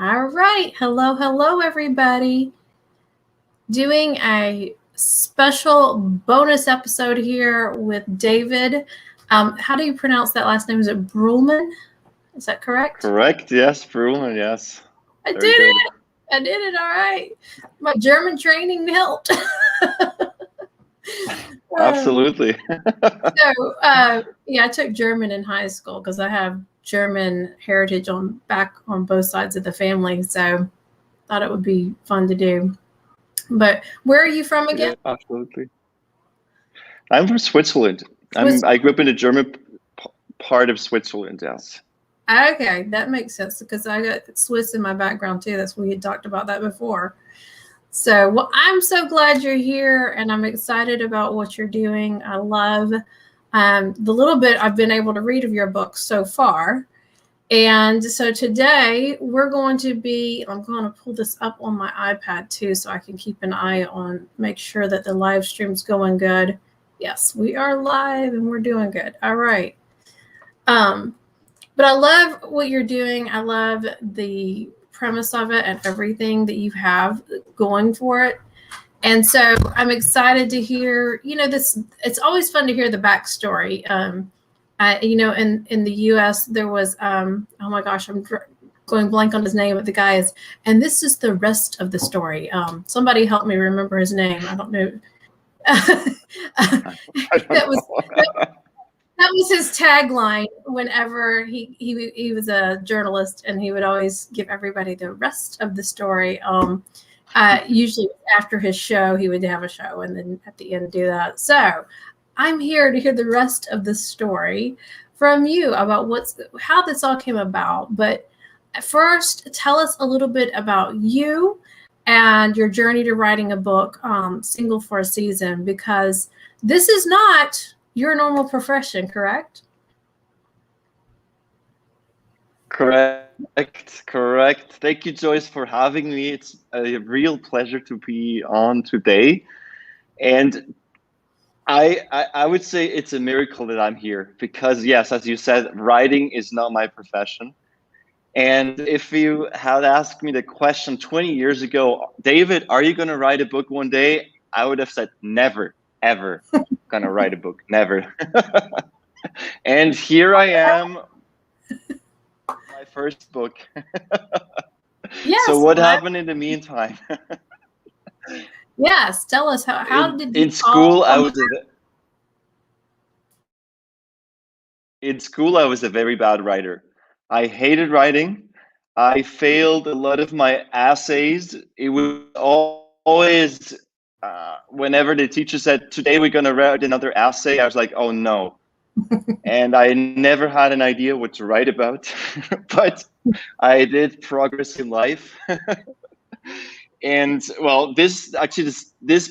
All right. Hello, hello, everybody. Doing a special bonus episode here with David. How do you pronounce that last name? Is it Brühlmann? Is that correct? Correct. Yes, Brühlmann. Yes. I did it. I did it. All right. My German training helped. Absolutely. I took German in high school because I have German heritage on both sides of the family. So thought it would be fun to do. But where are you from again? Yeah, absolutely. I'm from Switzerland. I grew up in the German part of Switzerland. Yes. Okay, that makes sense because I got Swiss in my background too. That's we had talked about that before. So, well, I'm so glad you're here, and I'm excited about what you're doing. I love the little bit I've been able to read of your book so far. And so today we're going to I'm going to pull this up on my iPad too, so I can keep an eye on, make sure that the live stream's going good. Yes, we are live and we're doing good. All right. But I love what you're doing. I love the premise of it and everything that you have going for it. And so I'm excited to hear, this, it's always fun to hear the backstory. In the U.S., there was, oh my gosh, I'm going blank on his name, but the guy is, and this is the rest of the story. Somebody help me remember his name. I don't know. That was his tagline whenever he was a journalist, and he would always give everybody the rest of the story. Usually after his show, he would have a show and then at the end do that. So I'm here to hear the rest of the story from you about how this all came about. But first, tell us a little bit about you and your journey to writing a book, Single for a Season, because this is not your normal profession, correct? Correct. Thank you, Joyce, for having me. It's a real pleasure to be on today. And I would say it's a miracle that I'm here because, yes, as you said, writing is not my profession. And if you had asked me the question 20 years ago, David, are you going to write a book one day? I would have said never, ever going to write a book. Never. And here I am, my first book. Yes. So what happened in the meantime? Yes, tell us how did you in school I was a very bad writer. I hated writing. I failed a lot of my essays. It was always whenever the teacher said, today we're going to write another essay, I was like, oh no. And I never had an idea what to write about, but I did progress in life. And well, this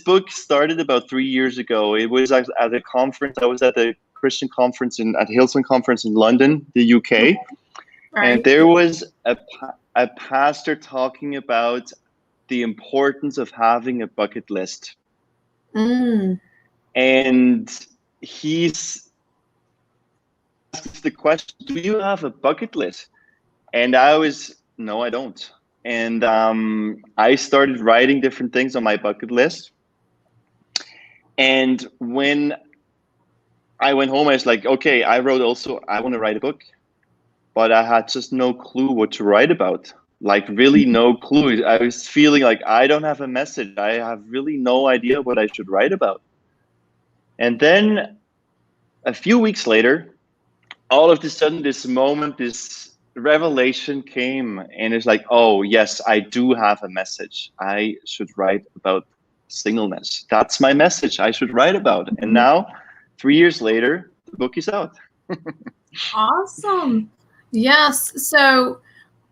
book started about 3 years ago. It was at a conference. I was at the Christian conference at Hillsong conference in London, the UK. Right. And there was a pastor talking about the importance of having a bucket list. And he's asked the question, do you have a bucket list? And no, I don't. And I started writing different things on my bucket list. And when I went home, I was like, okay, I want to write a book. But I had just no clue what to write about. Like really no clue. I was feeling like I don't have a message. I have really no idea what I should write about. And then a few weeks later, all of a sudden this revelation came, and it's like, oh yes, I do have a message. I should write about singleness. That's my message I should write about. And now 3 years later, the book is out. Awesome. Yes. So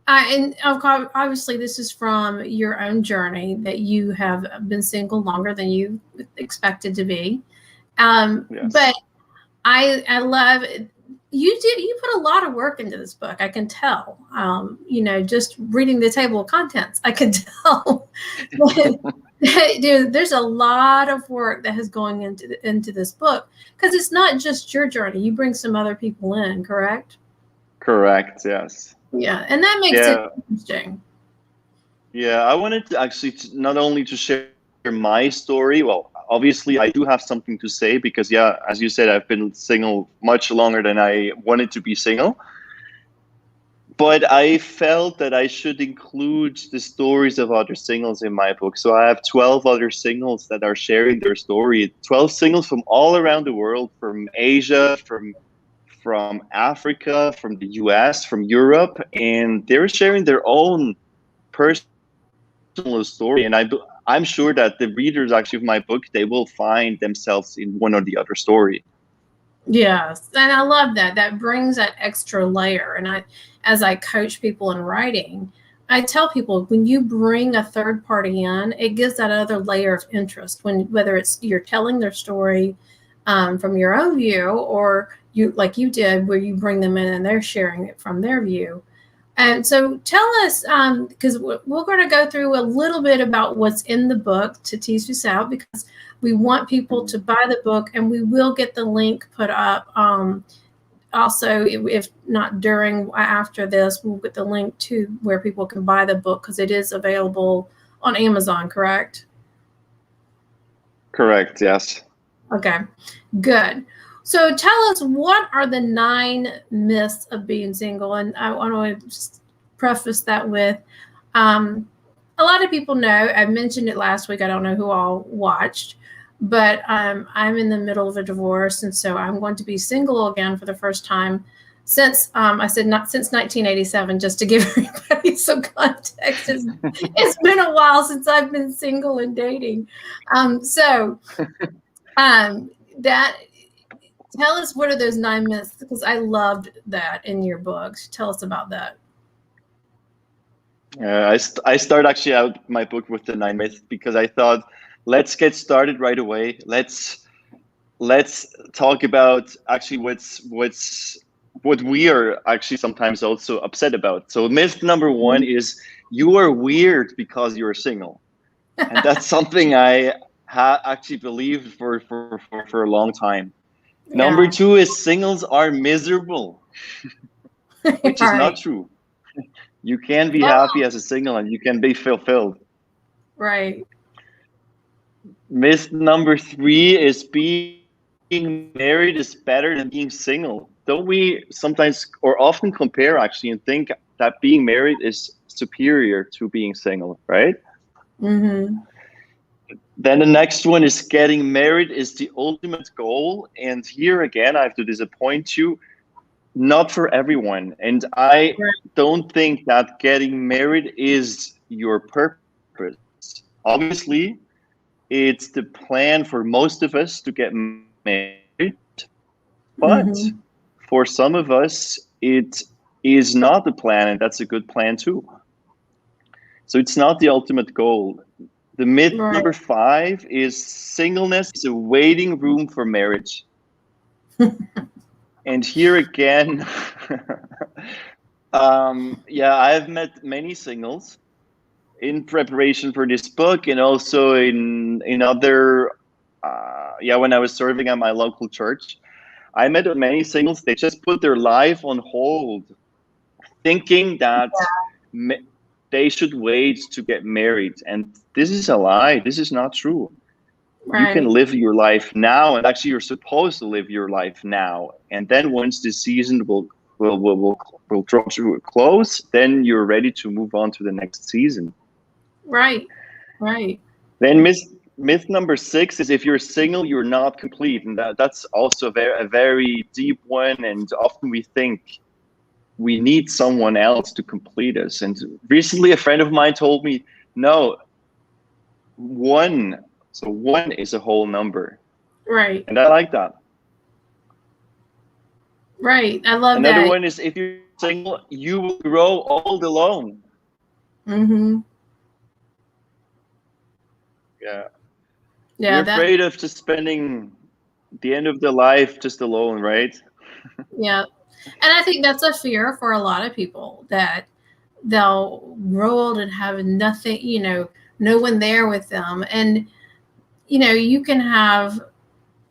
and obviously this is from your own journey that you have been single longer than you expected to be. Yes. But I love it. You put a lot of work into this book. I can tell, just reading the table of contents, I can tell. Dude, there's a lot of work that has gone into this book because it's not just your journey. You bring some other people in, correct? Correct. Yes. Yeah. And that makes it interesting. Yeah, I wanted to actually not only to share my story. Well, obviously, I do have something to say because, yeah, as you said, I've been single much longer than I wanted to be single. But I felt that I should include the stories of other singles in my book. So I have 12 other singles that are sharing their story. 12 singles from all around the world, from Asia, from Africa, from the US, from Europe, and they're sharing their own personal story. And I'm sure that the readers actually of my book, they will find themselves in one or the other story. Yes, and I love that. That brings that extra layer. And as I coach people in writing, I tell people when you bring a third party in, it gives that other layer of interest. Whether it's you're telling their story from your own view, or you like you did, where you bring them in and they're sharing it from their view. And so tell us, because we're going to go through a little bit about what's in the book to tease this out, because we want people to buy the book, and we will get the link put up. Also, if not during, after this, we'll get the link to where people can buy the book, because it is available on Amazon, correct? Correct, yes. Okay, good. So tell us, what are the 9 myths of being single? And I want to just preface that with, a lot of people know, I mentioned it last week, I don't know who all watched, but I'm in the middle of a divorce, and so I'm going to be single again for the first time since, I said not since 1987, just to give everybody some context. It's been a while since I've been single and dating. That, tell us, what are those 9 myths? Because I loved that in your books. Tell us about that. I start actually out my book with the 9 myths because I thought, let's get started right away. Let's talk about actually what we are actually sometimes also upset about. So myth number 1 is you are weird because you're single, and that's something I actually believed for a long time. Yeah. Number 2 is singles are miserable, which is not true. You can be happy as a single and you can be fulfilled. Right. Myth number 3 is being married is better than being single. Don't we sometimes or often compare actually and think that being married is superior to being single, right? Mm-hmm. Then the next one is getting married is the ultimate goal. And here again, I have to disappoint you. Not for everyone. And I don't think that getting married is your purpose. Obviously, it's the plan for most of us to get married, but for some of us, it is not the plan, and that's a good plan too. So it's not the ultimate goal. The myth number 5 is singleness is a waiting room for marriage. And here again, I've met many singles in preparation for this book, and also in other, when I was serving at my local church, I met many singles. They just put their life on hold, thinking that they should wait to get married. And this is a lie. This is not true. You can live your life now, and actually you're supposed to live your life now. And then once the season will draw to a close, then you're ready to move on to the next season. Right. Then myth number 6 is if you're single, you're not complete. And that's also a very deep one. And often we think we need someone else to complete us. And recently a friend of mine told me, no, 1 is a whole number. Right. And I like that. Right. I love that. Another one is if you're single, you will grow old alone. Mm-hmm. Yeah. Yeah. You're afraid of just spending the end of the life just alone, right? Yeah. And I think that's a fear for a lot of people, that they'll grow old and have nothing, no one there with them. And, you can have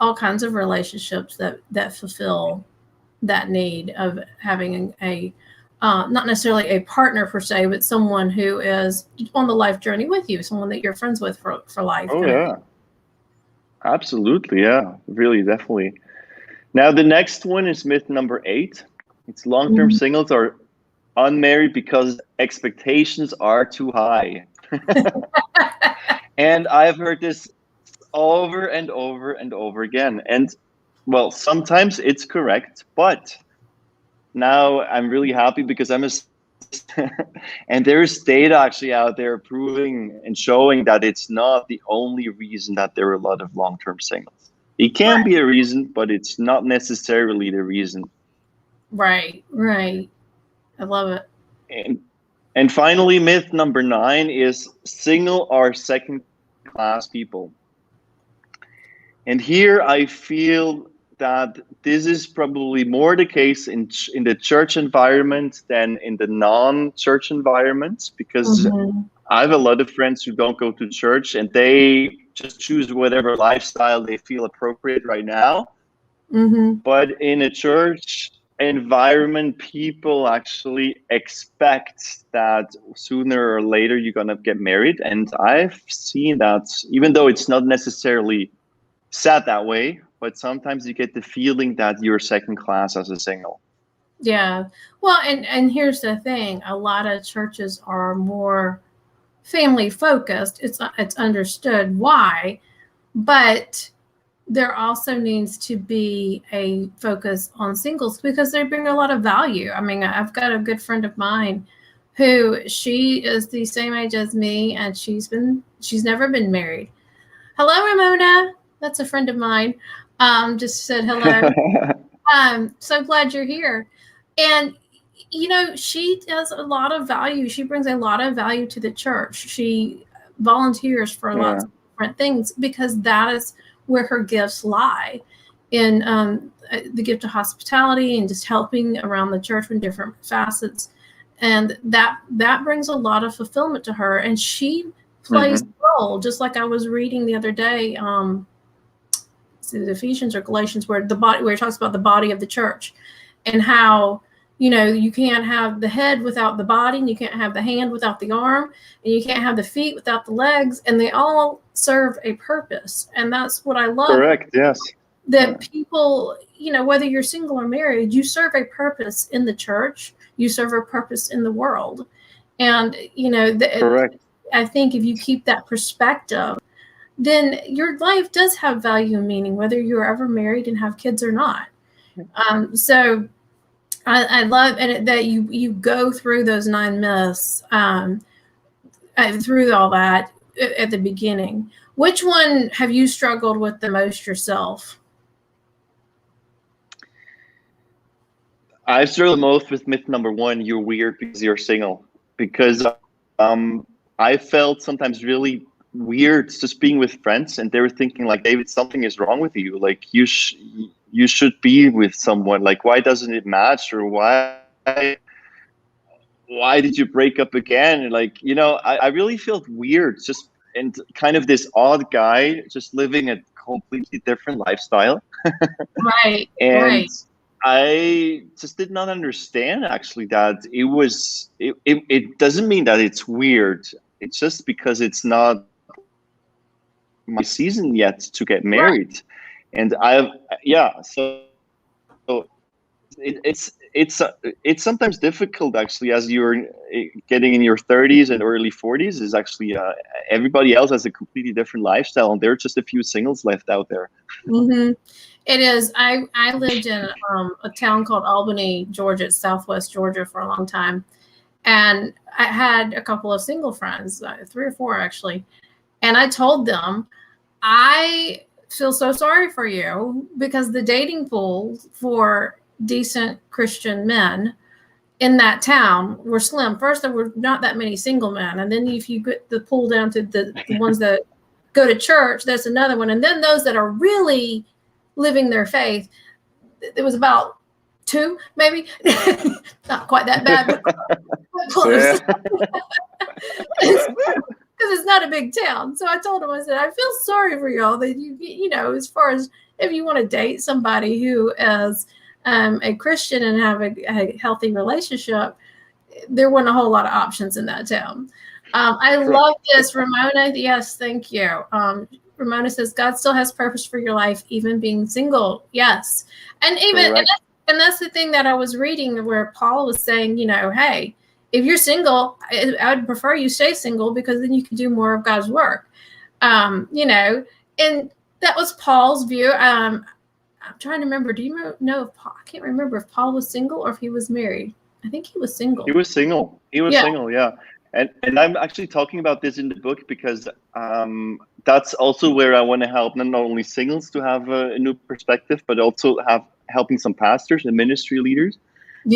all kinds of relationships that fulfill that need of having a not necessarily a partner per se, but someone who is on the life journey with you, someone that you're friends with for life. Oh kind of yeah, thing. absolutely. Yeah, really, definitely. Now the next one is myth number 8. It's long-term Mhm. singles are unmarried because expectations are too high. And I've heard this over and over and over again. And well, sometimes it's correct, but now I'm really happy because I'm a and there's data actually out there proving and showing that it's not the only reason that there are a lot of long-term singles. It can Right, be a reason, but it's not necessarily the reason. right. I love it. And and finally, myth number 9 is single are second class people. And here I feel that this is probably more the case in the church environment than in the non-church environments, because Hmm. I have a lot of friends who don't go to church and they just choose whatever lifestyle they feel appropriate right now. Hmm. But in a church environment, people actually expect that sooner or later you're going to get married. And I've seen that, even though it's not necessarily said that way, but sometimes you get the feeling that you're second class as a single. Yeah. Well, and here's the thing: a lot of churches are more family focused. It's understood why, but there also needs to be a focus on singles because they bring a lot of value. I mean, I've got a good friend of mine who she is the same age as me, and she's never been married. Hello, Ramona. That's a friend of mine. Just said hello. So glad you're here. And she does a lot of value. She brings a lot of value to the church. She volunteers for lots Yeah, of different things because that is where her gifts lie in the gift of hospitality and just helping around the church in different facets. And that brings a lot of fulfillment to her. And she plays hmm, a role, just like I was reading the other day. Ephesians or Galatians, where it talks about the body of the church and how you can't have the head without the body, and you can't have the hand without the arm, and you can't have the feet without the legs, and they all serve a purpose. And that's what I love, correct. Yes. that Yeah, people, whether you're single or married, you serve a purpose in the church, you serve a purpose in the world. And correct. I think if you keep that perspective, then your life does have value and meaning, whether you're ever married and have kids or not. So I love that you go through those 9 myths, through all that at the beginning. Which one have you struggled with the most yourself? I struggle most with myth number 1. You're weird because you're single. Because um, I felt sometimes really weird just being with friends, and they were thinking like, David, something is wrong with you. Like you should be with someone. Like, why doesn't it match, or why did you break up again? Like, I really felt weird, just and kind of this odd guy just living a completely different lifestyle. Right, And right. I just did not understand actually that it doesn't mean that it's weird. It's just because it's not my season yet to get Right. married. And yeah, so it's sometimes difficult actually as you're getting in your 30s and early 40s. Is actually everybody else has a completely different lifestyle, and there are just a few singles left out there. Mm-hmm. It is. I lived in a town called Albany, Georgia, Southwest Georgia, for a long time, and I had a couple of single friends, 3 or 4 actually, and I told them, I feel so sorry for you because the dating pool for decent Christian men in that town were slim. First, there were not that many single men, and then if you get the pool down to the ones that go to church, that's another one, and then those that are really living their faith, it was about 2, maybe. Not quite that bad, but close. Yeah. Because it's not a big town. So I told him, I said, I feel sorry for y'all that as far as if you want to date somebody who is a Christian and have a healthy relationship, there weren't a whole lot of options in that town. I Correct. love this, Ramona. Yes, thank you. Ramona says God still has purpose for your life, even being single. Yes, and and that's the thing that I was reading where Paul was saying, you know, hey, if you're single, I would prefer you stay single because then you can do more of God's work. You know, and that was Paul's view. I'm trying to remember. Do you know if Paul? I can't remember if Paul was single or if he was married. I think he was single. He was single. He was single, yeah. And I'm actually talking about this in the book because that's also where I want to help not only singles to have a new perspective, but also helping some pastors and ministry leaders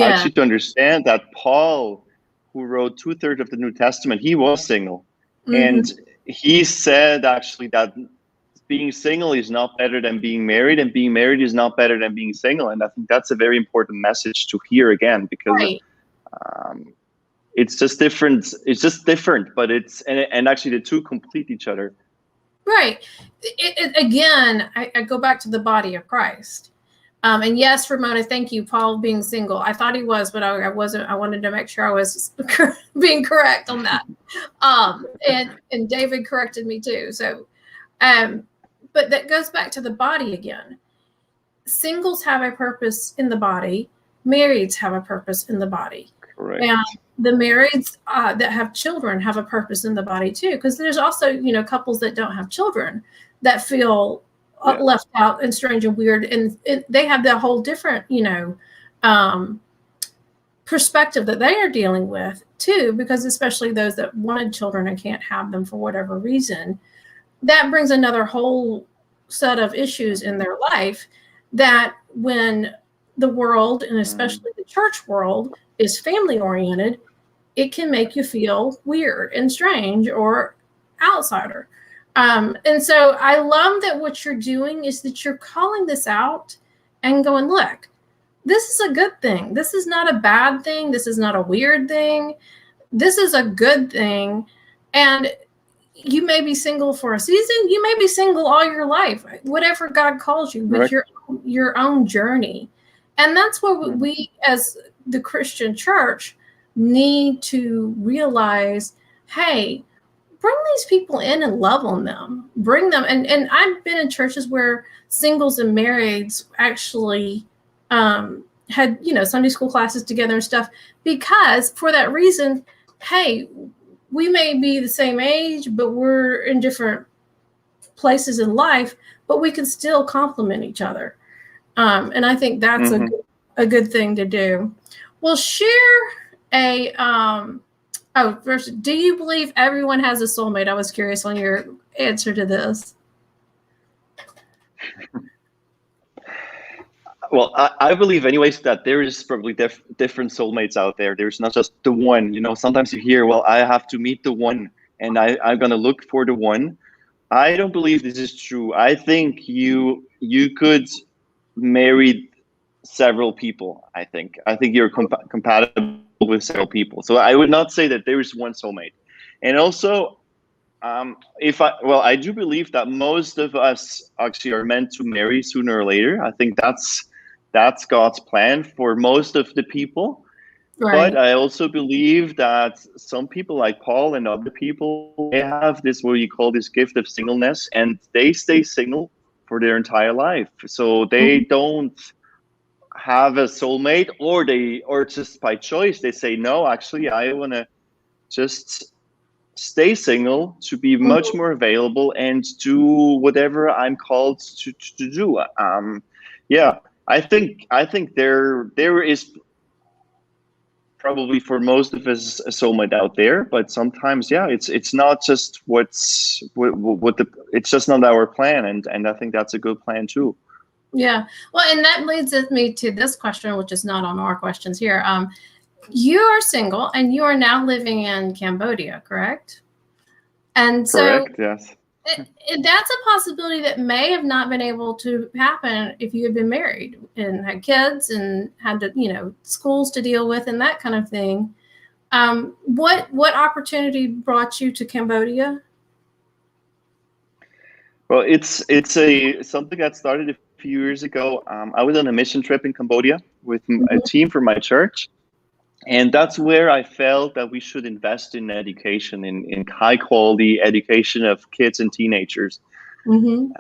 actually to understand that Paul, who wrote 2/3 of the New Testament, he was single. And he said actually that being single is not better than being married, and being married is not better than being single. And I think that's a very important message to hear again, because it's just different. It's just different, but and actually the two complete each other. Right. Again, I go back to the body of Christ. And yes, Ramona, thank you. Paul being single. I thought he was, but I wasn't. I wanted to make sure I was being correct on that. And David corrected me too. So, but that goes back to the body again. Singles have a purpose in the body. Marrieds have a purpose in the body. Correct. And the marrieds that have children have a purpose in the body too, because there's also, you know, couples that don't have children that feel left out and strange and weird, and they have that whole different, you know, perspective that they are dealing with too, because especially those that wanted children and can't have them for whatever reason, that brings another whole set of issues in their life that when the world, and especially the church world, is family oriented, it can make you feel weird and strange or outsider. And so I love that what you're doing is that you're calling this out and going, look, this is a good thing. This is not a bad thing. This is not a weird thing. This is a good thing. And you may be single for a season. You may be single all your life, whatever God calls you, with your own journey. And that's what we as the Christian church need to realize, hey, bring these people in and love on them. Bring them. And I've been in churches where singles and marrieds actually had, you know, Sunday school classes together and stuff, because for that reason, hey, we may be the same age, but we're in different places in life, but we can still complement each other. And I think that's a good thing to do. We'll share a first, do you believe everyone has a soulmate? I was curious on your answer to this. Well, I believe anyways that there is probably different soulmates out there. There's not just the one. You know, sometimes you hear, well, I have to meet the one, and I'm going to look for the one. I don't believe this is true. I think you could marry several people. I think you're compatible with several people. So I would not say that there is one soulmate. And also, I do believe that most of us actually are meant to marry sooner or later. I think that's God's plan for most of the people. Right. But I also believe that some people like Paul and other people, they have this, what you call this gift of singleness, and they stay single for their entire life. So they don't have a soulmate, or just by choice, they say, no, actually, I want to just stay single to be much more available and do whatever I'm called to do. I think there is probably for most of us a soulmate out there, but sometimes, it's not just it's just not our plan, and I think that's a good plan too. Yeah, well, and that leads me to this question, which is not on our questions here. You are single and you are now living in Cambodia, correct? And so, correct, yes. That's a possibility that may have not been able to happen if you had been married and had kids and had to, you know, schools to deal with and that kind of thing. What opportunity brought you to Cambodia? Well, it's something that started a few years ago. I was on a mission trip in Cambodia with a team from my church, And that's where I felt that we should invest in education, in high quality education of kids and teenagers. Mm-hmm.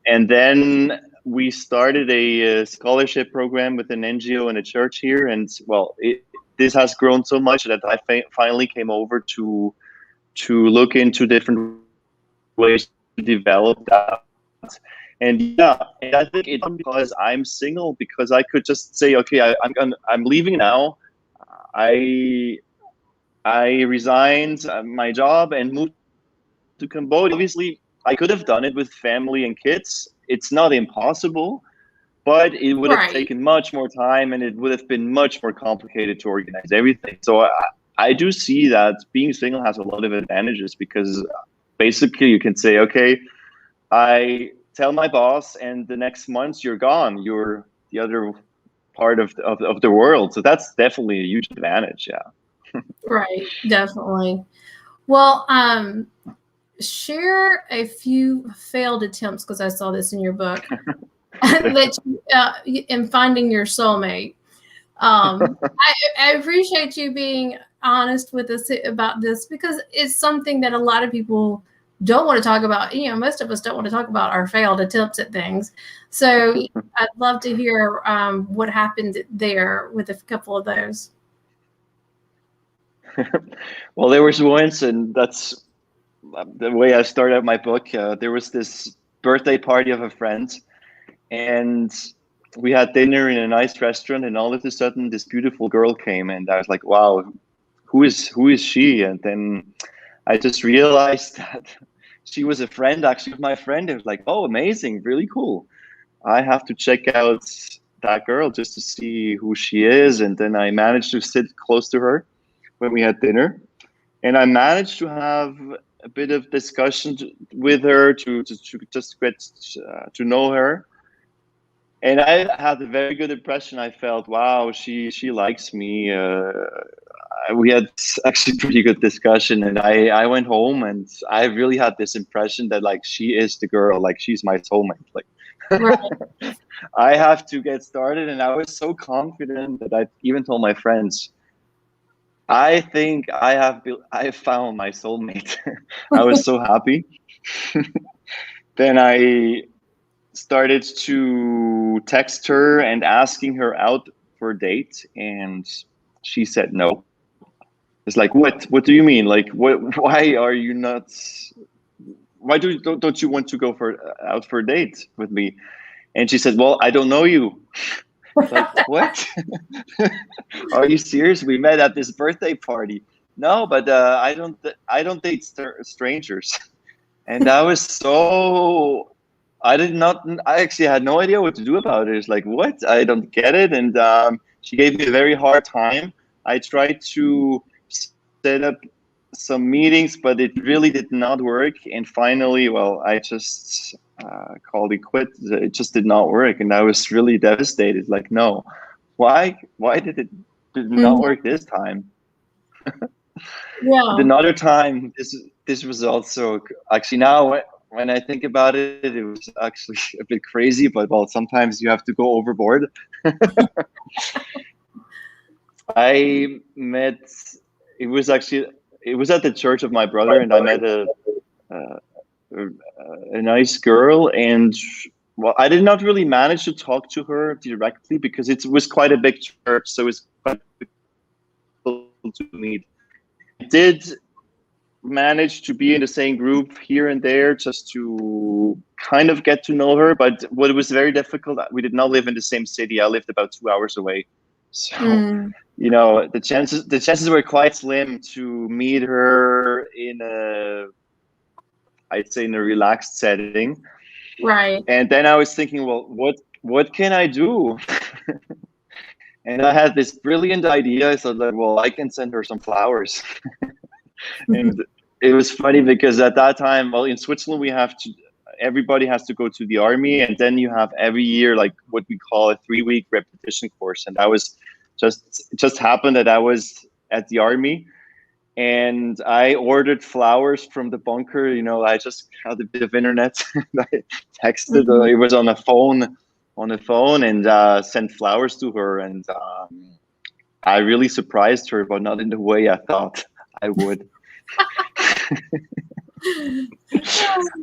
And then we started a scholarship program with an NGO and a church here. And well, this has grown so much that I finally came over to look into different ways to develop that. And yeah, and I think it's because I'm single, because I could just say, okay, I'm leaving now. I resigned my job and moved to Cambodia. Obviously, I could have done it with family and kids. It's not impossible, but it would have Right. taken much more time, and it would have been much more complicated to organize everything. So I do see that being single has a lot of advantages, because basically you can say, okay, I tell my boss, and the next month you're gone. You're the other part of the world. So that's definitely a huge advantage. Yeah. Right. Definitely. Well, share a few failed attempts, because I saw this in your book, that in finding your soulmate. I appreciate you being honest with us about this, because it's something that a lot of people don't want to talk about. Most of us don't want to talk about our failed attempts at things. So I'd love to hear what happened there with a couple of those. Well, there was once, and that's the way I started out my book. There was this birthday party of a friend, and we had dinner in a nice restaurant, and all of a sudden this beautiful girl came, and I was like, wow, who is she? And then I just realized that she was a friend actually of my friend. It was like, oh, amazing, really cool. I have to check out that girl just to see who she is. And then I managed to sit close to her when we had dinner, and I managed to have a bit of discussion with her to just get to know her. And I had a very good impression. I felt, wow, she likes me. We had actually pretty good discussion, and I went home, and I really had this impression that like she is the girl, like she's my soulmate. Like Right. I have to get started, and I was so confident that I even told my friends, I think I found my soulmate. I was so happy. Then I started to text her and asking her out for a date, and she said no. It's like, what do you mean? Like, why are you not? Why don't you want to go out for a date with me? And she said, well, I don't know you. Like, what? Are you serious? We met at this birthday party. No, but I don't date strangers. And I was so, I actually had no idea what to do about it. It's like, what? I don't get it. And she gave me a very hard time. I tried to set up some meetings, but it really did not work. And finally, well, I just called it quit. It just did not work. And I was really devastated. Like, no, why did not work this time? Yeah. Another time, this was also actually, now when I think about it, it was actually a bit crazy. But well, sometimes you have to go overboard. I met. It was actually it was at the church of my brother, and I met a, a nice girl, and well, I did not really manage to talk to her directly because it was quite a big church, so it was quite difficult to meet. I did manage to be in the same group here and there just to kind of get to know her, but what was very difficult, we did not live in the same city. I lived about 2 hours away, so the chances were quite slim to meet her in a, I'd say, in a relaxed setting. Right. And then I was thinking, well, what can I do? And I had this brilliant idea. I thought, like, well, I can send her some flowers. And it was funny because at that time, well, in Switzerland, everybody has to go to the army, and then you have every year like what we call a 3-week repetition course. And I was just happened that I was at the army, and I ordered flowers from the bunker. I just had a bit of internet. I texted. It was on a phone, and sent flowers to her. And I really surprised her, but not in the way I thought I would.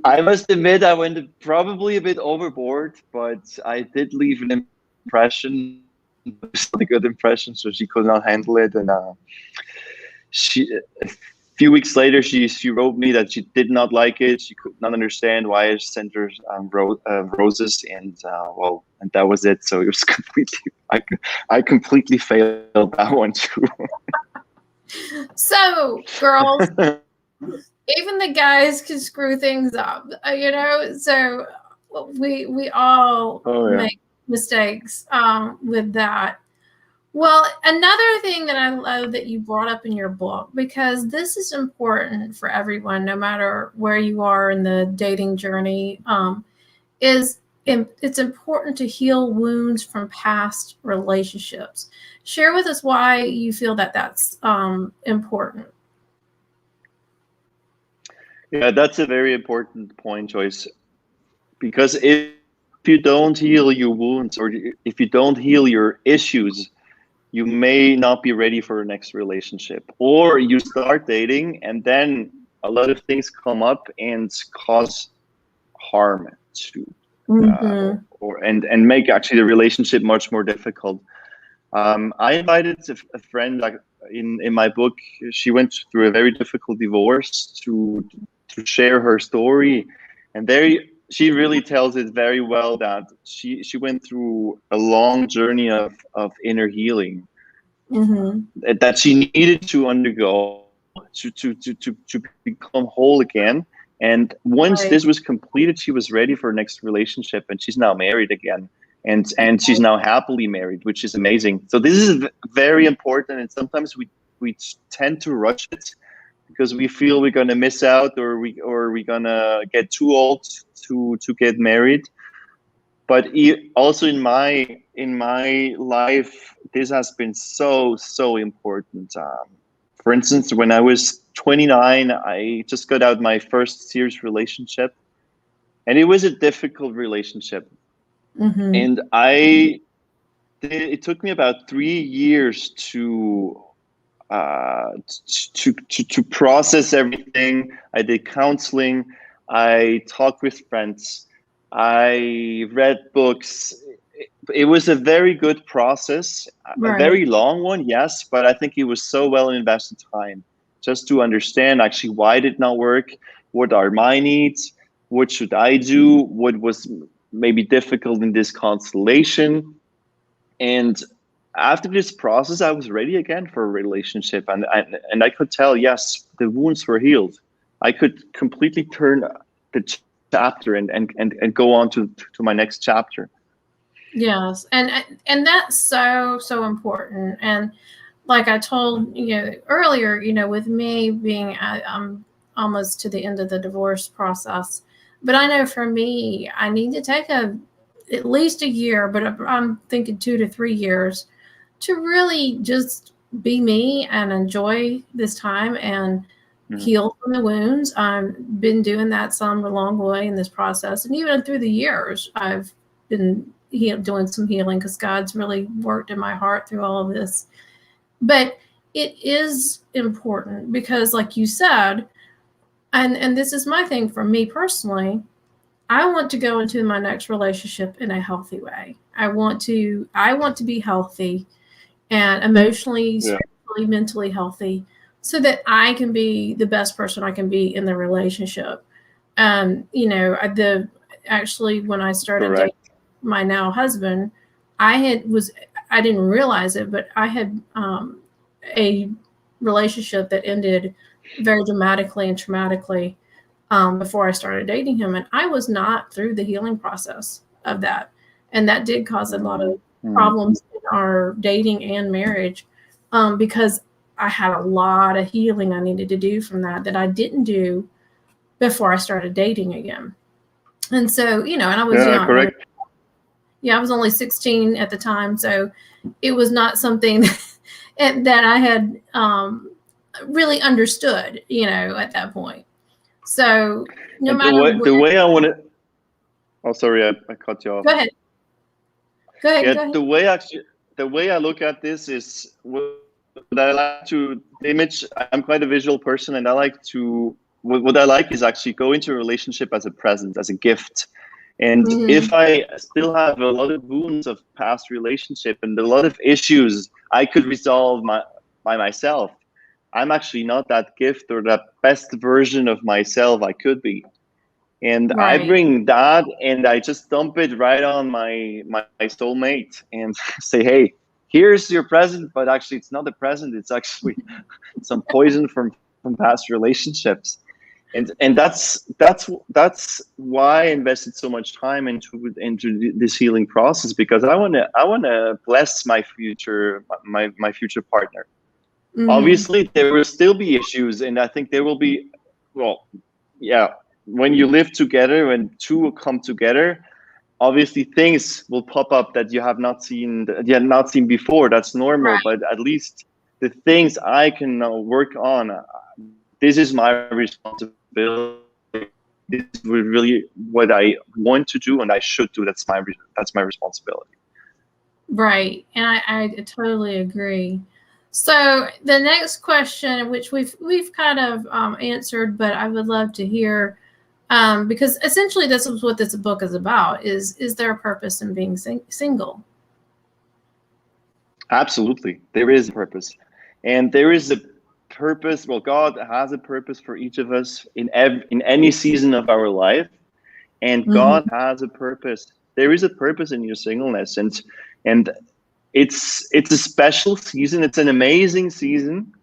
I must admit, I went probably a bit overboard, but I did leave an impression, not a good impression, so she could not handle it. And she, a few weeks later, she wrote me that she did not like it. She could not understand why I sent her roses, and well, and that was it. So it was completely, I completely failed that one too. So, girls, even the guys can screw things up, you know. So we all make mistakes with that. Well, another thing that I love that you brought up in your book, because this is important for everyone, no matter where you are in the dating journey, is it's important to heal wounds from past relationships. Share with us why you feel that that's important. Yeah, that's a very important point, Joyce, because if you don't heal your wounds, or if you don't heal your issues, you may not be ready for a next relationship, or you start dating and then a lot of things come up and cause harm to and make actually the relationship much more difficult. I invited a friend, like in my book. She went through a very difficult divorce to share her story, and there she really tells it very well, that she went through a long journey of inner healing that she needed to undergo to become whole again. And once this was completed, she was ready for her next relationship, and she's now married again, and she's now happily married, which is amazing. So this is very important, and sometimes we tend to rush it because we feel we're gonna miss out, or we're gonna get too old to get married. But also in my life, this has been so important. For instance, when I was 29, I just got out my first serious relationship, and it was a difficult relationship. And it took me about 3 years to process everything. I did counseling. I talked with friends. I read books. It was a very good process, a very long one, yes, but I think it was so well invested time just to understand actually why it did not work, what are my needs, what should I do, what was maybe difficult in this constellation. And after this process, I was ready again for a relationship, and I could tell, yes, the wounds were healed. I could completely turn the chapter and go on to my next chapter. Yes, and that's so important. And like I told you earlier, with me being, I'm almost to the end of the divorce process, but I know for me, I need to take at least a year, but I'm thinking 2 to 3 years to really just be me and enjoy this time and heal from the wounds. I've been doing that some along the way in this process, and even through the years, I've been doing some healing because God's really worked in my heart through all of this. But it is important because, like you said, and this is my thing for me personally, I want to go into my next relationship in a healthy way. I want to be healthy and emotionally, spiritually, mentally healthy, so that I can be the best person I can be in the relationship. Actually, when I started dating my now husband, I didn't realize it, but I had a relationship that ended very dramatically and traumatically before I started dating him. And I was not through the healing process of that. And that did cause a lot of problems in our dating and marriage because I had a lot of healing I needed to do from that I didn't do before I started dating again. And so, and I was young. Correct. I was only 16 at the time. So it was not something that I had really understood, at that point. So no matter the way I want to. Oh, sorry, I cut you off. Go ahead. The way the way I look at this is what I like to image. I'm quite a visual person, and I like to. What I like is actually go into a relationship as a present, as a gift. And if I still have a lot of wounds of past relationship and a lot of issues I could resolve by myself, I'm actually not that gift or that best version of myself I could be. And I Right. bring that and I just dump it right on my soulmate and say, hey, here's your present, but actually it's not a present, it's actually some poison from past relationships. And that's why I invested so much time into this healing process, because I wanna bless my future future partner. Obviously there will still be issues, and I think there will be, well, yeah, when you live together, when two will come together, obviously things will pop up that you have not seen before. That's normal, Right. but at least the things I can now work on, this is my responsibility. This is really what I want to do and I should do. That's my responsibility. Right. And I totally agree. So the next question, which we've kind of answered, but I would love to hear, because essentially this is what this book is about: is there a purpose in being single? Absolutely, there is a purpose, and there is a purpose. Well, God has a purpose for each of us in any season of our life, and God has a purpose. There is a purpose in your singleness, and it's a special season. It's an amazing season,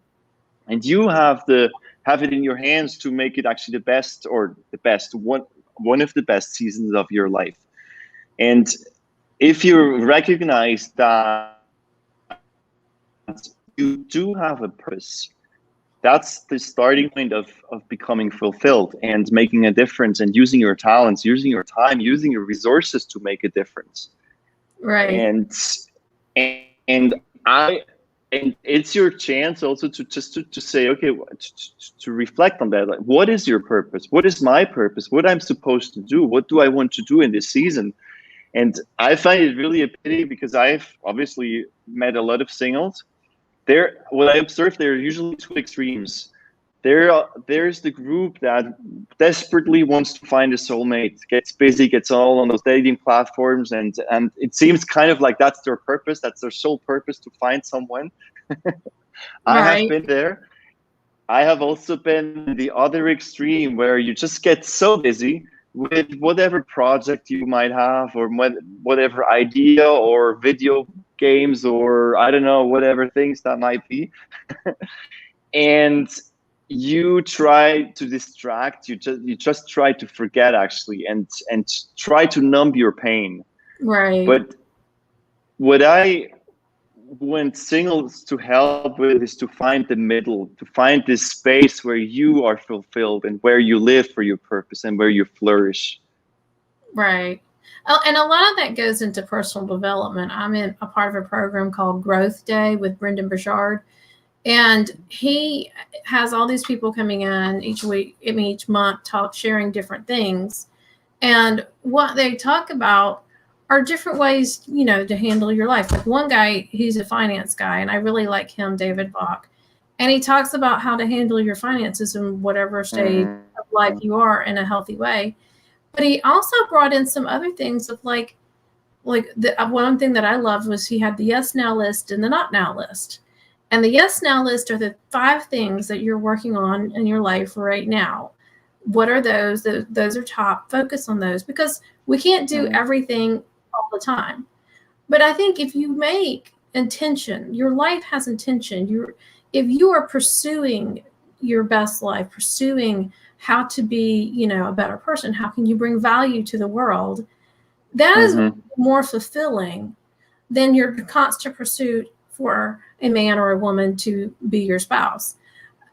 and you have it in your hands to make it actually the best, or the best one of the best seasons of your life. And if you recognize that you do have a purpose, that's the starting point of becoming fulfilled and making a difference, and using your talents, using your time, using your resources to make a difference. Right. And it's your chance also to say, okay, to reflect on that. Like, what is your purpose? What is my purpose? What I'm supposed to do? What do I want to do in this season? And I find it really a pity, because I've obviously met a lot of singles. What I observed, there are usually two extremes. There's the group that desperately wants to find a soulmate, gets busy, gets all on those dating platforms, and it seems kind of like that's their purpose, that's their sole purpose, to find someone. I have Right. been there. I have also been the other extreme, where you just get so busy with whatever project you might have, or whatever idea or video games, or I don't know, whatever things that might be. And you try to distract, you just try to forget, actually, and try to numb your pain. Right. But what I want singles to help with is to find the middle, to find this space where you are fulfilled and where you live for your purpose and where you flourish. Right. And a lot of that goes into personal development. I'm in a part of a program called Growth Day with Brendan Burchard, and he has all these people coming in each week, each month, sharing different things. And what they talk about are different ways, to handle your life. Like one guy, he's a finance guy, and I really like him, David Bach. And he talks about how to handle your finances in whatever stage of life you are in a healthy way. But he also brought in some other things of like the one thing that I loved was he had the yes now list and the not now list. And the yes now list are the 5 things that you're working on in your life right now. What are those? Those are top. Focus on those, because we can't do everything all the time. But I think if you make intention, your life has intention. If you are pursuing your best life, pursuing how to be, a better person, how can you bring value to the world? That is more fulfilling than your constant pursuit for a man or a woman to be your spouse.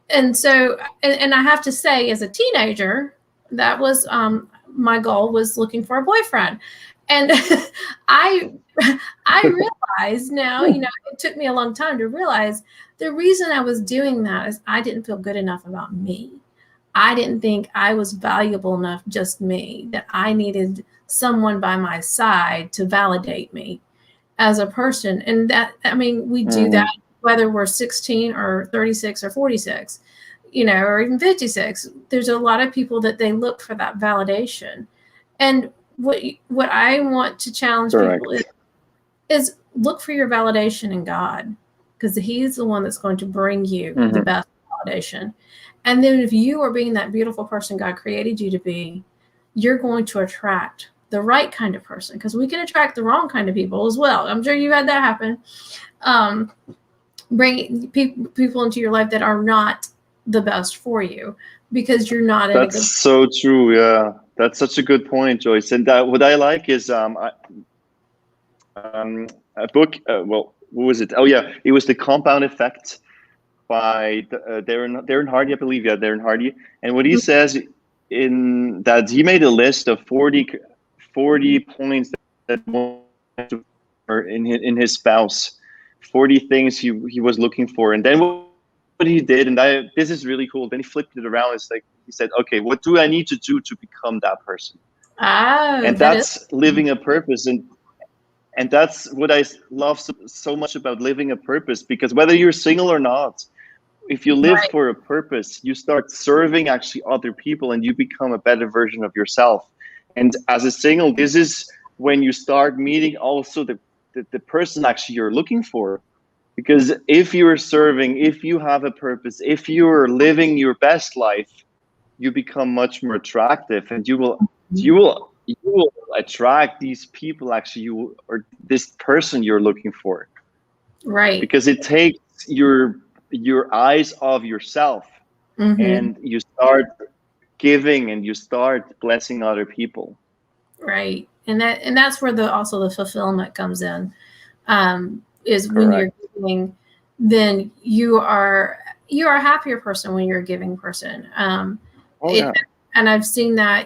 And so, and I have to say, as a teenager, that was my goal, was looking for a boyfriend. And I realize now, it took me a long time to realize the reason I was doing that is I didn't feel good enough about me. I didn't think I was valuable enough, just me, that I needed someone by my side to validate me. as a person. And that, I mean, we do that whether we're 16 or 36 or 46, or even 56. There's a lot of people that they look for that validation. And what I want to challenge people is look for your validation in God, because He's the one that's going to bring you the best validation. And then if you are being that beautiful person God created you to be, you're going to attract the right kind of person, because we can attract the wrong kind of people as well. I'm sure you've had that happen. Bring people into your life that are not the best for you, because you're not in a good place. That's so true. Yeah, that's such a good point, Joyce. And what I like is a book. Well, what was it? Oh yeah, it was The Compound Effect by Darren Hardy, I believe. Yeah, Darren Hardy. And what he says in that, he made a list of 40 points that in his spouse, 40 things he was looking for. And then what he did, and this is really cool, then he flipped it around. It's like he said, okay, what do I need to do to become that person? And that's living a purpose. And that's what I love so much about living a purpose, because whether you're single or not, if you live for a purpose, you start serving actually other people, and you become a better version of yourself. And as a single, this is when you start meeting also the person actually you're looking for. Because if you're serving, if you have a purpose, if you're living your best life, you become much more attractive, and you will attract these people actually or this person you're looking for. Right. Because it takes your eyes off yourself, and you start giving, and you start blessing other people. Right. And that's where also the fulfillment comes in. Is when you're giving, then you are a happier person when you're a giving person. And I've seen that,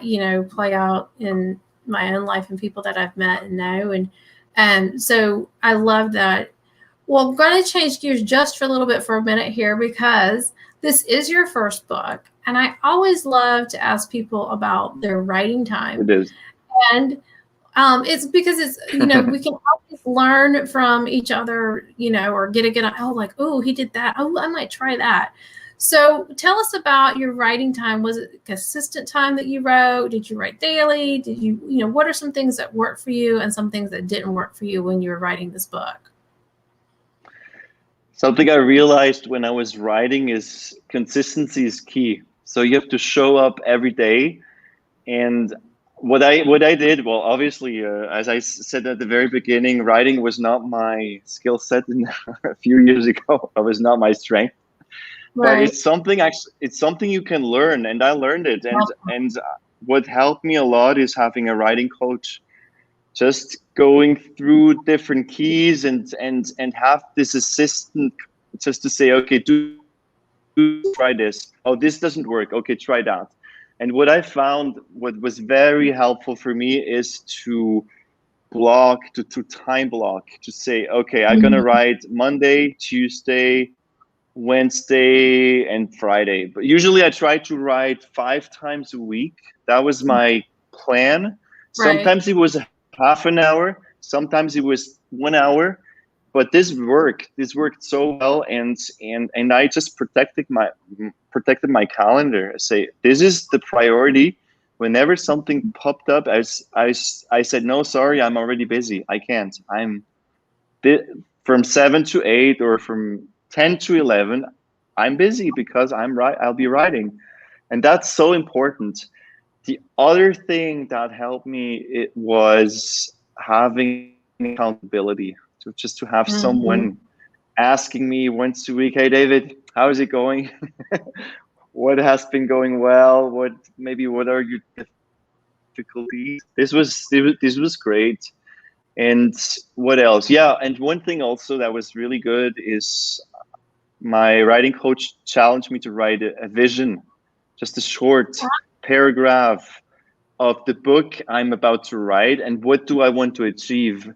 play out in my own life and people that I've met and know. And so I love that. Well, I'm going to change gears just for a little bit for a minute here, because this is your first book. And I always love to ask people about their writing time. It is. And it's because it's, we can always learn from each other, or oh, he did that. Oh, I might try that. So tell us about your writing time. Was it consistent time that you wrote? Did you write daily? Did you, what are some things that worked for you and some things that didn't work for you when you were writing this book? Something I realized when I was writing is consistency is key. So you have to show up every day. And what I did, well, obviously, as I said at the very beginning, writing was not my skill set a few years ago. It was not my strength. Right. But it's something you can learn, and I learned it. And what helped me a lot is having a writing coach, just going through different keys and have this assistant just to say, okay, do try this. Oh, this doesn't work. Okay, try that. And what I found, what was very helpful for me, is to time block, to say, okay, I'm going to write Monday, Tuesday, Wednesday, and Friday. But usually I try to write 5 times a week. That was my plan. Right. Sometimes it was half an hour. Sometimes it was 1 hour. But this worked so well, and I just protected my calendar. I say, this is the priority. Whenever something popped up, I said, no, sorry, I'm already busy. I can't. I'm from 7 to 8 or from 10 to 11. I'm busy because I'll be writing, and that's so important. The other thing that helped me, it was having accountability. Just to have someone asking me once a week, hey, David, how is it going? What has been going well? What are your difficulties? This was great. And what else? Yeah, and one thing also that was really good is my writing coach challenged me to write a vision, just a short paragraph of the book I'm about to write and what do I want to achieve.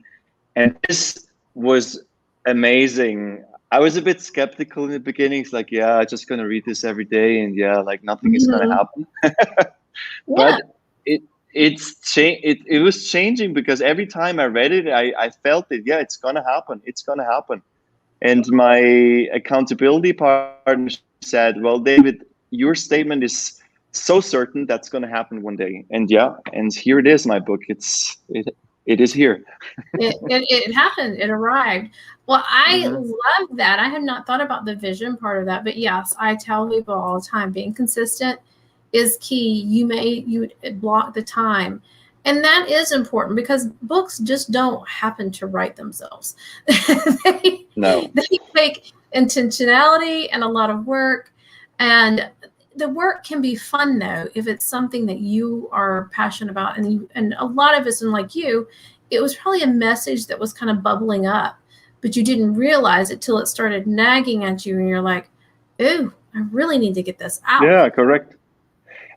And this was amazing. I was a bit skeptical in the beginning. It's like, yeah, I'm just going to read this every day, and yeah, like nothing is going to happen. But it was changing, because every time I read it, I felt it. Yeah, it's gonna happen. It's gonna happen. And my accountability partner said, "Well, David, your statement is so certain that's going to happen one day." And yeah, and here it is, my book. It is here. It happened. It arrived. Well, I Mm-hmm. love that. I had not thought about the vision part of that, but yes, I tell people all the time, being consistent is key. You block the time. And that is important, because books just don't happen to write themselves. they, No. they take intentionality and a lot of work. And the work can be fun, though, if it's something that you are passionate about. And a lot of us, and like you, it was probably a message that was kind of bubbling up, but you didn't realize it till it started nagging at you, and you're like, "Ooh, I really need to get this out." Yeah, correct.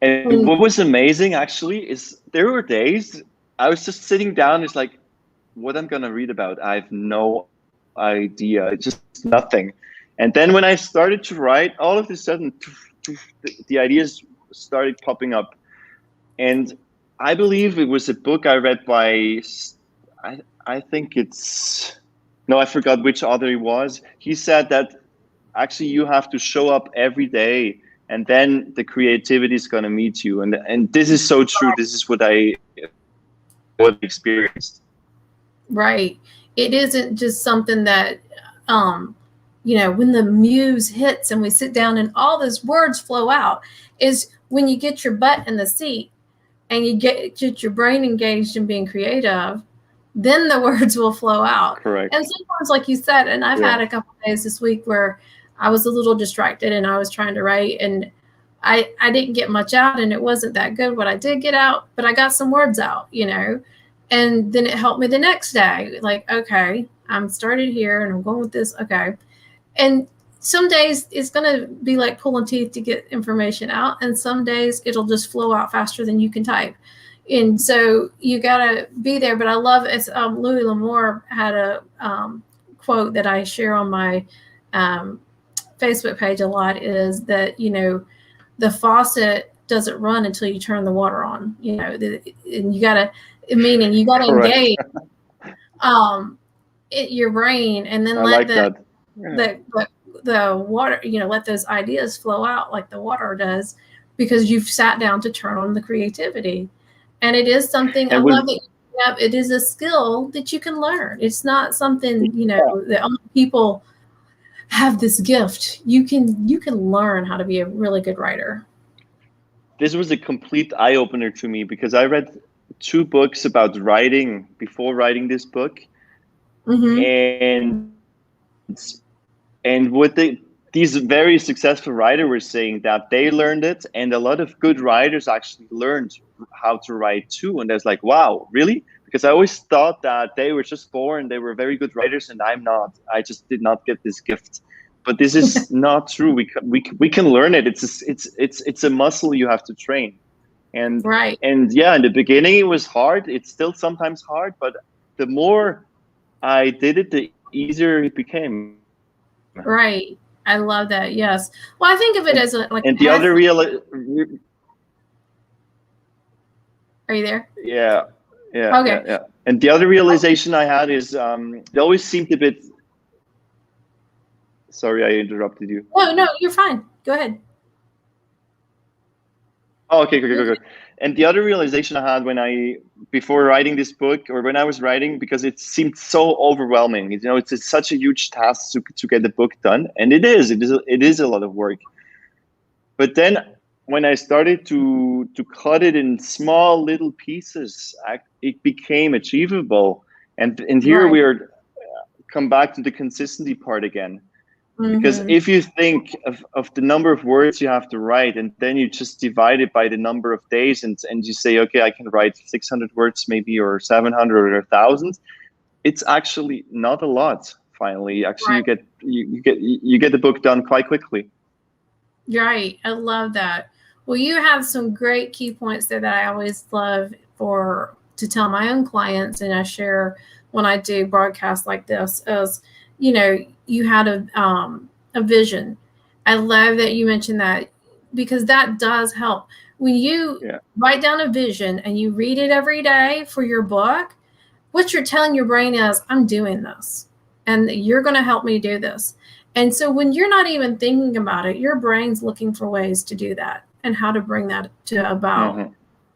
And what was amazing actually is there were days I was just sitting down. It's like, what I'm gonna read about, I have no idea. It's just nothing. And then when I started to write, all of a sudden, the ideas started popping up. And I believe it was a book I read by, I think it's, no, I forgot which author he was. He said that actually you have to show up every day, and then the creativity is going to meet you. And this is so true. This is what I experienced. Right. It isn't just something that, when the muse hits and we sit down and all those words flow out, is when you get your butt in the seat and you get your brain engaged in being creative, then the words will flow out. Correct. And sometimes, like you said, and I've had a couple of days this week where I was a little distracted and I was trying to write, and I didn't get much out, and it wasn't that good what I did get out, but I got some words out, and then it helped me the next day. Like, okay, I'm started here and I'm going with this. Okay. And some days it's going to be like pulling teeth to get information out, and some days it'll just flow out faster than you can type. And so you got to be there. But I love it. Louis L'Amour had a quote that I share on my Facebook page a lot, is that, the faucet doesn't run until you turn the water on, and you got to, meaning you got to engage your brain, and then let the water, let those ideas flow out like the water does, because you've sat down to turn on the creativity. And it is something I love it. It is a skill that you can learn. It's not something, that only people have this gift. You can learn how to be a really good writer. This was a complete eye-opener to me, because I read 2 books about writing before writing this book. Mm-hmm. And what these very successful writers were saying, that they learned it, and a lot of good writers actually learned how to write too. And I was like, wow, really? Because I always thought that they were just born, they were very good writers, and I'm not. I just did not get this gift. But this is not true. We can learn it. It's a muscle you have to train. And right. And yeah, in the beginning it was hard. It's still sometimes hard, but the more I did it, the easier it became. Right. I love that. Yes. Well, I think of it as like. And the other Are you there? Yeah. Okay. Yeah. And the other realization I had is it always seemed a bit. Sorry, I interrupted you. No, you're fine. Go ahead. Oh, okay, good. And the other realization I had before writing this book, or when I was writing, because it seemed so overwhelming. It's such a huge task to get the book done, and it is a lot of work. But then when I started to cut it in small little pieces, it became achievable. And here we are, come back to the consistency part again. Because if you think of the number of words you have to write, and then you just divide it by the number of days, and you say, okay, I can write 600 words maybe, or 700 or 1,000, it's actually not a lot. Finally, actually, you get the book done quite quickly. Right. I love that. Well, you have some great key points there that I always love to tell my own clients, and I share when I do broadcasts like this, is, you had a vision. I love that you mentioned that, because that does help. When you write down a vision and you read it every day for your book, what you're telling your brain is, I'm doing this and you're going to help me do this. And so when you're not even thinking about it, your brain's looking for ways to do that and how to bring that to about.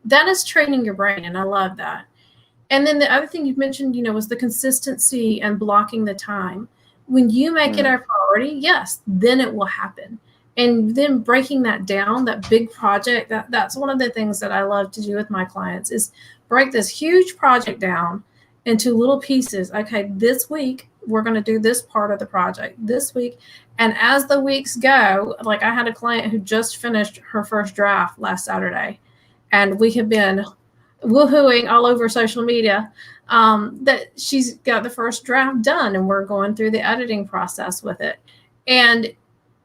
That is training your brain. And I love that. And then the other thing you mentioned, was the consistency and blocking the time. When you make it a priority, yes, then it will happen. And then breaking that down, that big project, that's one of the things that I love to do with my clients is break this huge project down into little pieces. Okay, this week, we're going to do this part of the project this week. And as the weeks go, like I had a client who just finished her first draft last Saturday, and we have been woohooing all over social media that she's got the first draft done, and we're going through the editing process with it.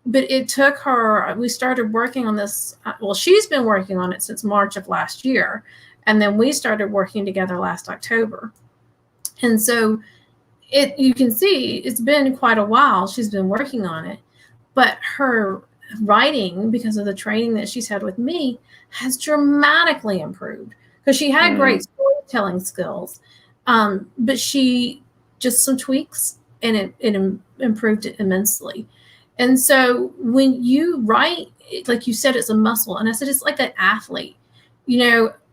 But it took her, we started working on this. Well, she's been working on it since March of last year. And then we started working together last October. And so you can see it's been quite a while she's been working on it, but her writing, because of the training that she's had with me, has dramatically improved because she had great storytelling skills. But she just some tweaks and it improved it immensely. And so when you write, like you said, it's a muscle. And I said, it's like an athlete.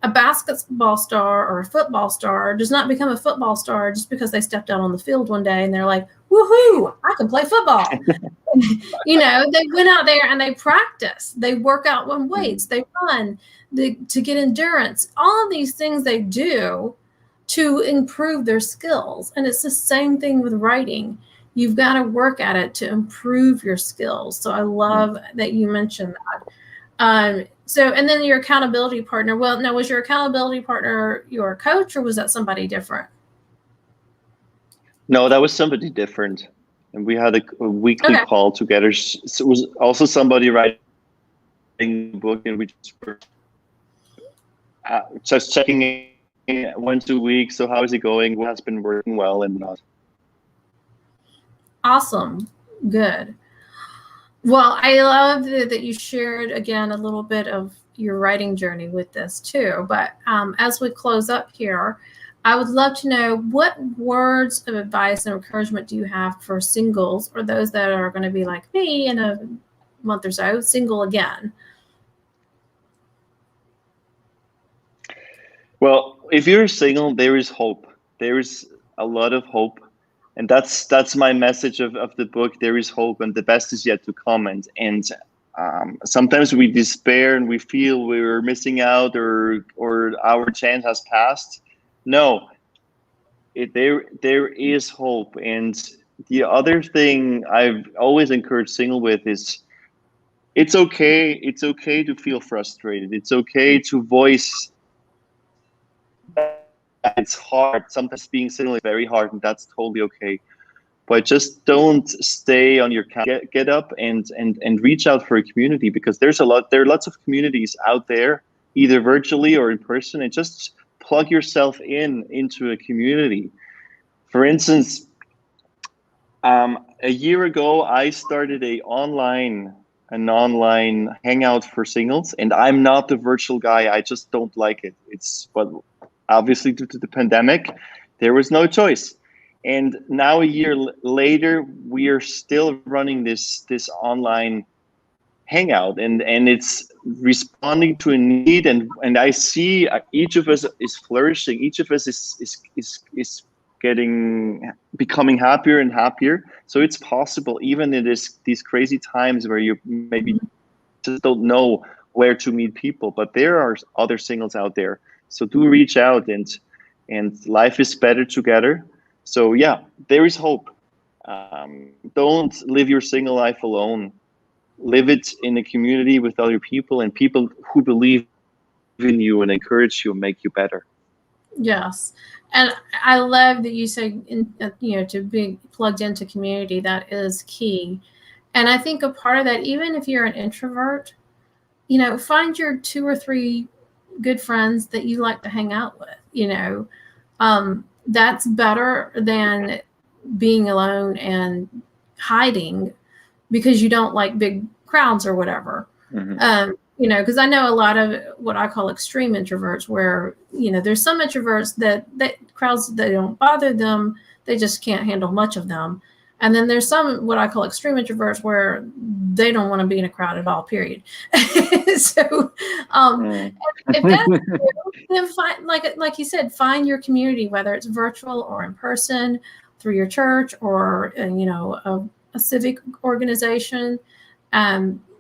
A basketball star or a football star does not become a football star just because they stepped out on the field one day and they're like, woohoo, I can play football. They went out there and they practice. They work out on weights. They run to get endurance. All of these things they do to improve their skills. And it's the same thing with writing. You've got to work at it to improve your skills. So I love that you mentioned that. And then your accountability partner. Well, now, was your accountability partner your coach, or was that somebody different? No, that was somebody different. And we had a weekly call together. So it was also somebody writing the book, and we just were just checking in 1-2 weeks. So how is it going? What has been working well and not? Awesome. Good. Well, I love that you shared, again, a little bit of your writing journey with this too. But as we close up here, I would love to know, what words of advice and encouragement do you have for singles or those that are going to be like me in a month or so, single again? Well, if you're single, there is hope. There is a lot of hope. And that's my message of the book. There is hope, and the best is yet to come. And sometimes we despair and we feel we're missing out, or our chance has passed. No, there is hope. And the other thing I've always encouraged single with is, it's okay. It's okay to feel frustrated. It's okay to voice. It's hard. Sometimes being single is very hard, and that's totally okay. But just don't stay on your couch. Get up and reach out for a community, because there are lots of communities out there, either virtually or in person, and just plug yourself into a community. For instance, a year ago, I started an online hangout for singles, and I'm not the virtual guy. I just don't like it. But obviously, due to the pandemic, there was no choice. And now, a year later, we are still running this online hangout, and it's responding to a need. And I see each of us is flourishing. Each of us is becoming happier and happier. So it's possible, even in these crazy times where you maybe just don't know where to meet people. But there are other singles out there. So do reach out, and life is better together. So yeah, there is hope. Don't live your single life alone. Live it in a community with other people, and people who believe in you and encourage you and make you better. Yes. And I love that you say, to be plugged into community. That is key. And I think a part of that, even if you're an introvert, find your 2 or 3 good friends that you like to hang out with. That's better than being alone and hiding because you don't like big crowds or whatever. you know, because I know a lot of what I call extreme introverts, where, you know, there's some introverts that crowds, they don't bother them, they just can't handle much of them. And then there's some what I call extreme introverts where they don't want to be in a crowd at all, period. So if that's you, then find, like you said, find your community, whether it's virtual or in person, through your church or you know, a civic organization,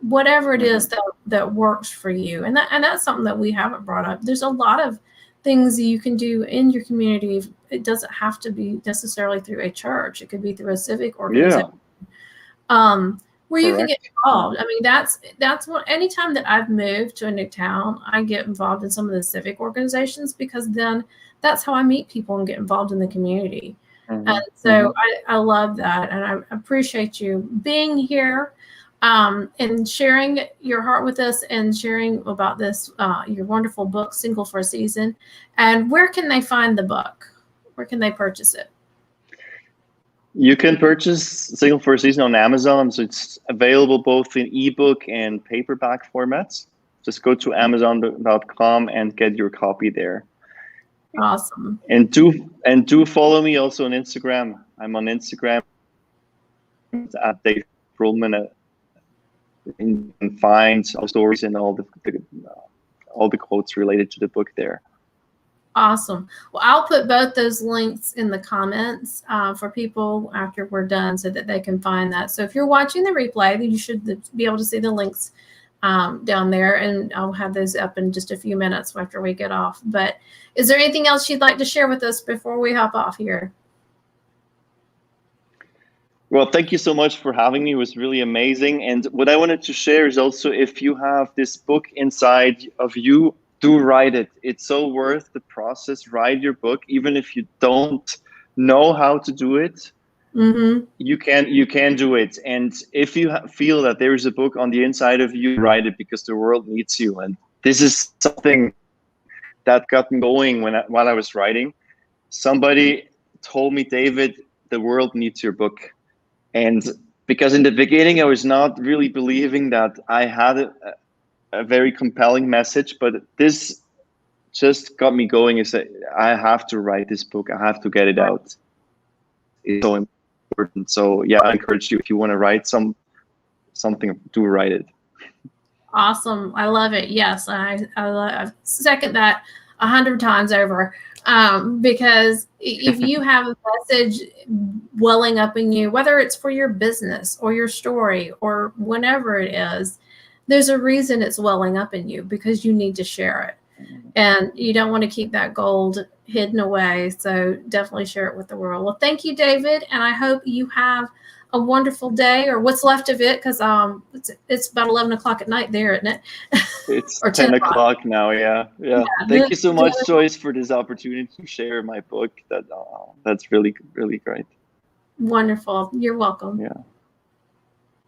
whatever it is that works for you. And that's something that we haven't brought up. There's a lot of things you can do in your community. It doesn't have to be necessarily through a church. It could be through a civic organization. Where you can get involved. I mean, that's what, anytime that I've moved to a new town, I get involved in some of the civic organizations, because then that's how I meet people and get involved in the community. And so I love that. And I appreciate you being here and sharing your heart with us and sharing about this, your wonderful book, Single for a Season. And where can they find the book? Where can they purchase it? You can purchase Single for a Season on Amazon. So it's available both in ebook and paperback formats. Just go to amazon.com and get your copy there. Awesome. And do follow me also on Instagram. I'm on Instagram at Dave Brühlmann. You can find all stories and all the quotes related to the book there. Awesome. Well, I'll put both those links in the comments for people after we're done, so that they can find that. So if you're watching the replay, then you should be able to see the links down there, and I'll have those up in just a few minutes after we get off. But is there anything else you'd like to share with us before we hop off here? Well, thank you so much for having me. It was really amazing. And what I wanted to share is also, if you have this book inside of you, do write it. It's so worth the process. Write your book, even if you don't know how to do it. You can do it. And if you feel that there is a book on the inside of you, write it, because the world needs you. And this is something that got me going while I was writing. Somebody told me, David, the world needs your book. And because in the beginning, I was not really believing that I had a very compelling message, but this just got me going. Is that I have to write this book. I have to get it out. It's so important. So yeah, I encourage you, if you want to write something, do write it. Awesome. I love it. Yes. I second that 100 times over. Because if you have a message welling up in you, whether it's for your business or your story or whatever it is, there's a reason it's welling up in you, because you need to share it. And you don't want to keep that gold hidden away. So definitely share it with the world. Well, thank you, David. And I hope you have a wonderful day, or what's left of it, because it's about 11 o'clock at night there, isn't it? It's or 10 o'clock now. Yeah. Thank you so much, Joyce, for this opportunity to share my book. That's really, really great. Wonderful. You're welcome. Yeah.